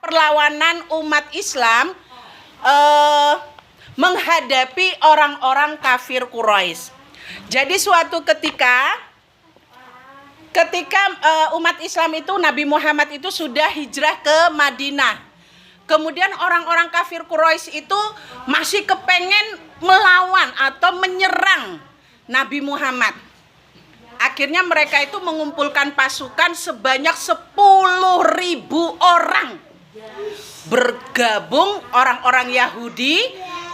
perlawanan umat Islam menghadapi orang-orang kafir Quraisy. Jadi suatu ketika umat Islam itu, Nabi Muhammad itu sudah hijrah ke Madinah. Kemudian orang-orang kafir Quraisy itu masih kepengen melawan atau menyerang Nabi Muhammad. Akhirnya mereka itu mengumpulkan pasukan sebanyak 10.000 orang. Bergabung orang-orang Yahudi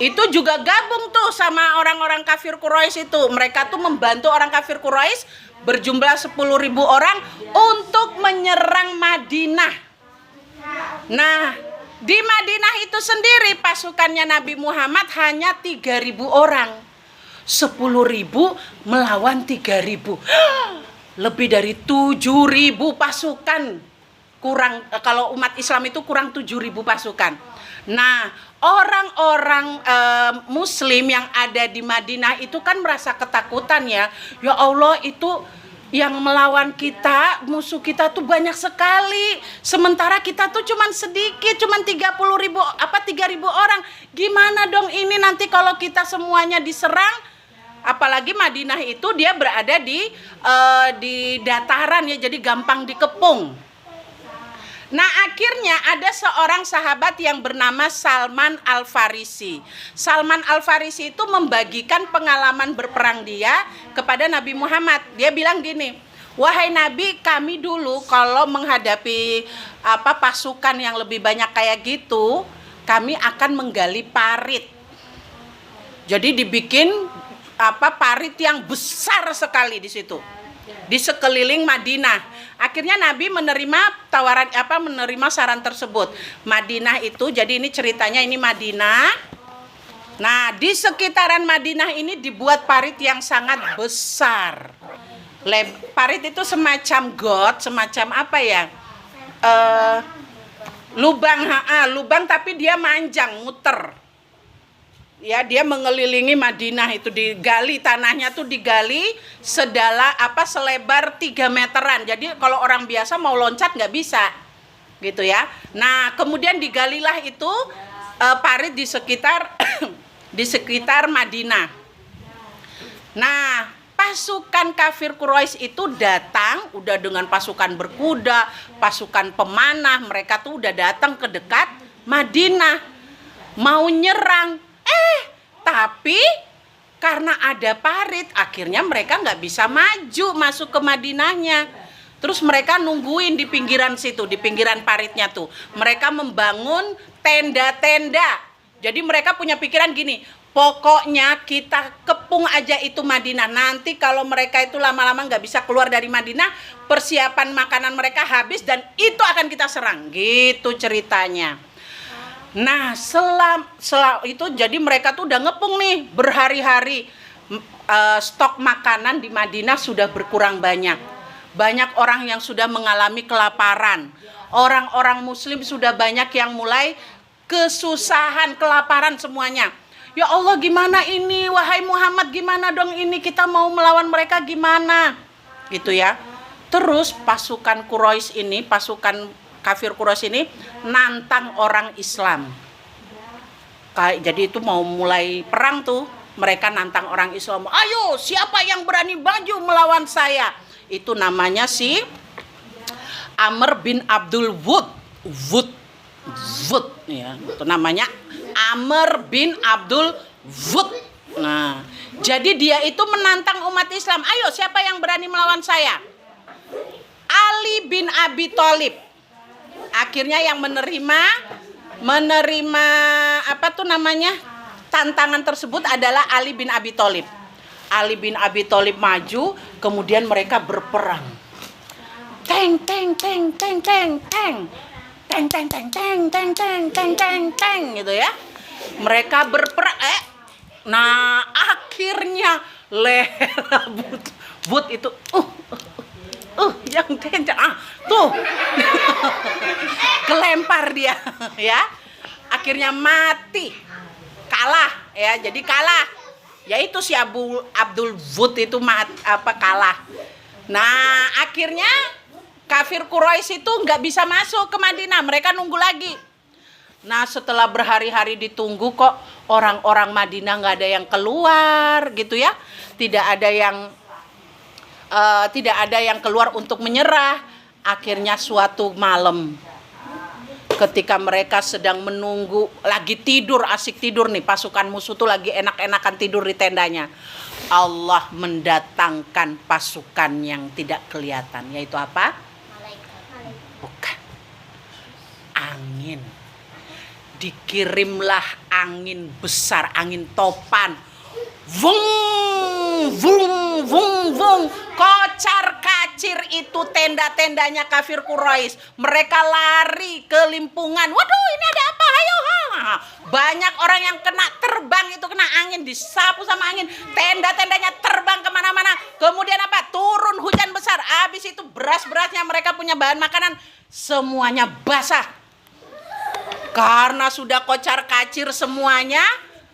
itu juga gabung tuh sama orang-orang kafir Quraisy itu. Mereka tuh membantu orang kafir Quraisy berjumlah 10.000 orang untuk menyerang Madinah. Nah, di Madinah itu sendiri pasukannya Nabi Muhammad hanya 3.000 orang. 10.000 melawan 3.000. Lebih dari 7.000 pasukan. Kurang, kalau umat Islam itu kurang 7.000 pasukan. Nah, orang-orang Muslim yang ada di Madinah itu kan merasa ketakutan ya. Ya Allah, itu yang melawan kita, musuh kita tuh banyak sekali. Sementara kita tuh cuman sedikit, cuman 3.000 orang. Gimana dong ini nanti kalau kita semuanya diserang? Apalagi Madinah itu dia berada di dataran ya, jadi gampang dikepung. Nah, akhirnya ada seorang sahabat yang bernama Salman Al-Farisi. Salman Al-Farisi itu membagikan pengalaman berperang dia kepada Nabi Muhammad. Dia bilang gini, "Wahai Nabi, kami dulu kalau menghadapi pasukan yang lebih banyak kayak gitu, kami akan menggali parit. Jadi dibikin parit yang besar sekali di situ, di sekeliling Madinah." Akhirnya Nabi menerima menerima saran tersebut. Madinah itu, jadi ini ceritanya ini Madinah. Nah, di sekitaran Madinah ini dibuat parit yang sangat besar. Parit itu semacam got, semacam lubang tapi dia manjang, muter. Ya, dia mengelilingi Madinah itu, digali tanahnya tuh digali selebar 3 meteran. Jadi kalau orang biasa mau loncat nggak bisa, gitu ya. Nah, kemudian digalilah itu parit di sekitar di sekitar Madinah. Nah, pasukan kafir Quraisy itu datang, udah dengan pasukan berkuda, pasukan pemanah, mereka tuh udah datang ke dekat Madinah, mau nyerang. Tapi karena ada parit, akhirnya mereka nggak bisa maju masuk ke Madinahnya. Terus mereka nungguin di pinggiran situ, di pinggiran paritnya tuh. Mereka membangun tenda-tenda. Jadi mereka punya pikiran gini, pokoknya kita kepung aja itu Madinah. Nanti kalau mereka itu lama-lama nggak bisa keluar dari Madinah, persiapan makanan mereka habis dan itu akan kita serang. Gitu ceritanya. Nah, itu jadi mereka tuh udah ngepung nih berhari-hari. Stok makanan di Madinah sudah berkurang banyak. Banyak orang yang sudah mengalami kelaparan. Orang-orang Muslim sudah banyak yang mulai kesusahan, kelaparan semuanya. Ya Allah, gimana ini? Wahai Muhammad, gimana dong ini? Kita mau melawan mereka gimana? Gitu ya. Terus pasukan Quraisy ini, pasukan kafir Quraisy ini nantang orang Islam. Jadi itu mau mulai perang tuh, mereka nantang orang Islam. Ayo, siapa yang berani maju melawan saya? Itu namanya si Amr bin Abdul Wud ya. Itu namanya Amr bin Abdul Wud. Nah, jadi dia itu menantang umat Islam. Ayo, siapa yang berani melawan saya? Ali bin Abi Thalib. Akhirnya yang menerima tantangan tersebut adalah Ali bin Abi Thalib. Ali bin Abi Thalib maju, kemudian mereka berperang. Teng teng teng teng teng teng. Teng teng teng teng teng teng teng teng teng gitu ya. Mereka berperang. Nah, akhirnya leher but itu yang kencang tuh kelempar dia ya, akhirnya mati, kalah ya, jadi kalah, yaitu si Abdul Wud itu kalah. Nah, akhirnya Kafir Quraisy itu nggak bisa masuk ke Madinah, mereka nunggu lagi. Nah setelah berhari-hari ditunggu kok orang-orang Madinah nggak ada yang keluar gitu ya, tidak ada yang keluar untuk menyerah. Akhirnya suatu malam ketika mereka sedang menunggu, lagi tidur, asik tidur nih, pasukan musuh tuh lagi enak-enakan tidur di tendanya, Allah mendatangkan pasukan yang tidak kelihatan, yaitu apa? Bukan angin. Dikirimlah angin besar, angin topan. Vung, vung, vung, vung. Kocar kacir itu tenda-tendanya kafir Quraisy. Mereka lari ke limpungan. Waduh, ini ada apa? Ayo, ha. Banyak orang yang kena terbang, itu kena angin, disapu sama angin. Tenda-tendanya terbang kemana-mana. Kemudian apa? Turun hujan besar. Habis itu beras-berasnya, mereka punya bahan makanan, semuanya basah. Karena sudah kocar kacir semuanya,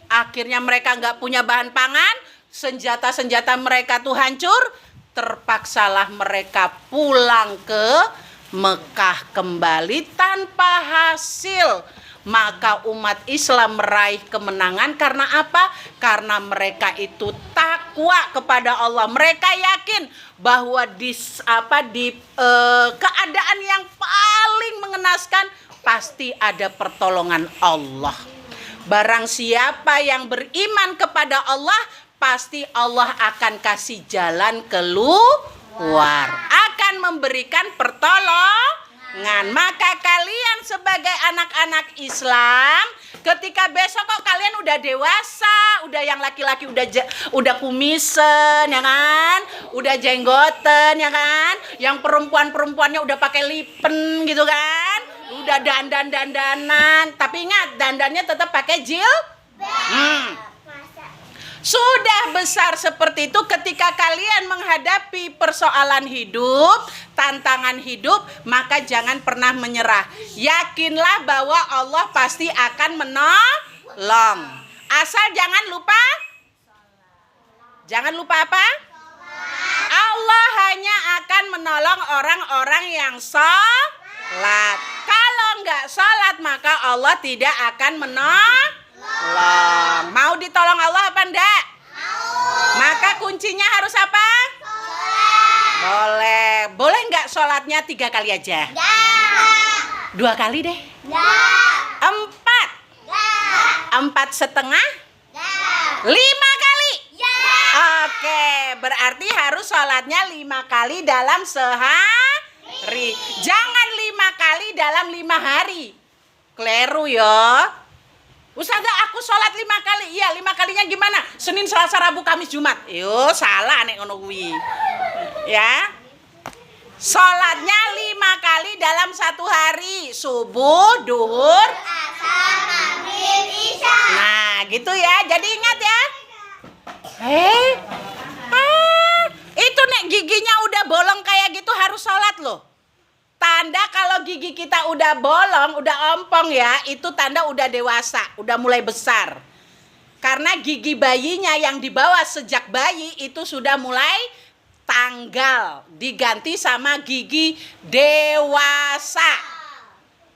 akhirnya mereka nggak punya bahan pangan, senjata-senjata mereka tuh hancur, terpaksalah mereka pulang ke Mekah kembali tanpa hasil. Maka umat Islam meraih kemenangan karena apa? Karena mereka itu takwa kepada Allah. Mereka yakin bahwa di keadaan yang paling mengenaskan pasti ada pertolongan Allah. Barang siapa yang beriman kepada Allah, pasti Allah akan kasih jalan keluar, akan memberikan pertolongan. Maka kalian sebagai anak-anak Islam, ketika besok kok kalian udah dewasa, udah yang laki-laki udah kumisen ya kan, udah jenggoten ya kan, yang perempuannya udah pakai lipen gitu kan, udah dandanan, tapi ingat dandannya tetap pakai Sudah besar seperti itu, ketika kalian menghadapi persoalan hidup, tantangan hidup, maka jangan pernah menyerah. Yakinlah bahwa Allah pasti akan menolong. Asal jangan lupa apa? Allah hanya akan menolong orang-orang yang sholat. Kalau nggak sholat, maka Allah tidak akan menolong. Mau ditolong Allah apa enggak? Maka kuncinya harus apa? Boleh nggak sholatnya 3 kali aja? 2 kali deh. 4 setengah? 5 kali? Oke, berarti harus sholatnya 5 kali dalam sehari. Jangan 5 kali dalam 5 hari. Kleru ya. Ustazah, aku sholat 5 kali. Iya, 5 kalinya gimana? Senin, Selasa, Rabu, Kamis, Jumat. Yo, salah nek ngono kuwi. Ya. Sholatnya 5 kali dalam 1 hari. Subuh, duhur, asar, maghrib, isya. Nah, gitu ya. Jadi ingat ya. Itu nek giginya udah bolong kayak gitu harus sholat loh. Tanda kalau gigi kita udah bolong, udah ompong ya, itu tanda udah dewasa, udah mulai besar. Karena gigi bayinya yang dibawa sejak bayi itu sudah mulai tanggal, diganti sama gigi dewasa.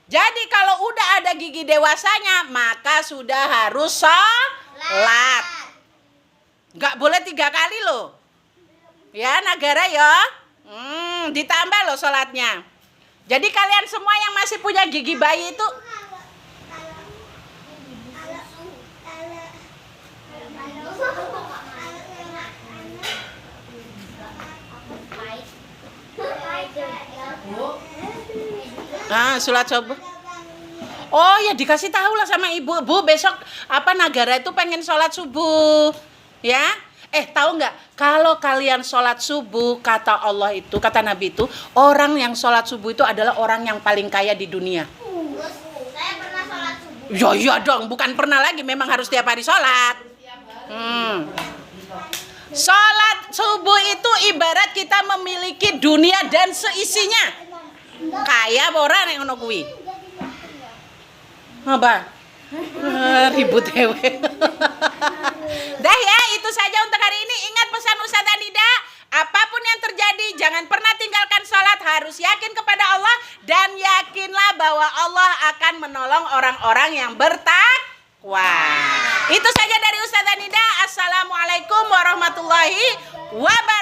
Jadi kalau udah ada gigi dewasanya, maka sudah harus sholat. Nggak boleh 3 kali loh. Ya, negara ya. Ditambah loh sholatnya. Jadi kalian semua yang masih punya gigi bayi itu sholat subuh. Oh ya, dikasih tahu lah sama ibu, Bu, besok negara itu pengen sholat subuh. Ya. Tahu nggak, kalau kalian sholat subuh, kata Allah itu, kata Nabi itu, orang yang sholat subuh itu adalah orang yang paling kaya di dunia. Saya pernah sholat subuh. Ya dong, bukan pernah lagi, memang harus tiap hari sholat. Sholat subuh itu ibarat kita memiliki dunia dan seisinya. Kaya orang yang ngono kuwi. Apa? Ribut hewe. Dah ya, itu saja untuk hari ini. Ingat pesan Ustazah Nida, apapun yang terjadi, jangan pernah tinggalkan sholat, harus yakin kepada Allah, dan yakinlah bahwa Allah akan menolong orang-orang yang bertakwa. Itu saja dari Ustazah Nida. Assalamualaikum warahmatullahi wabarakatuh.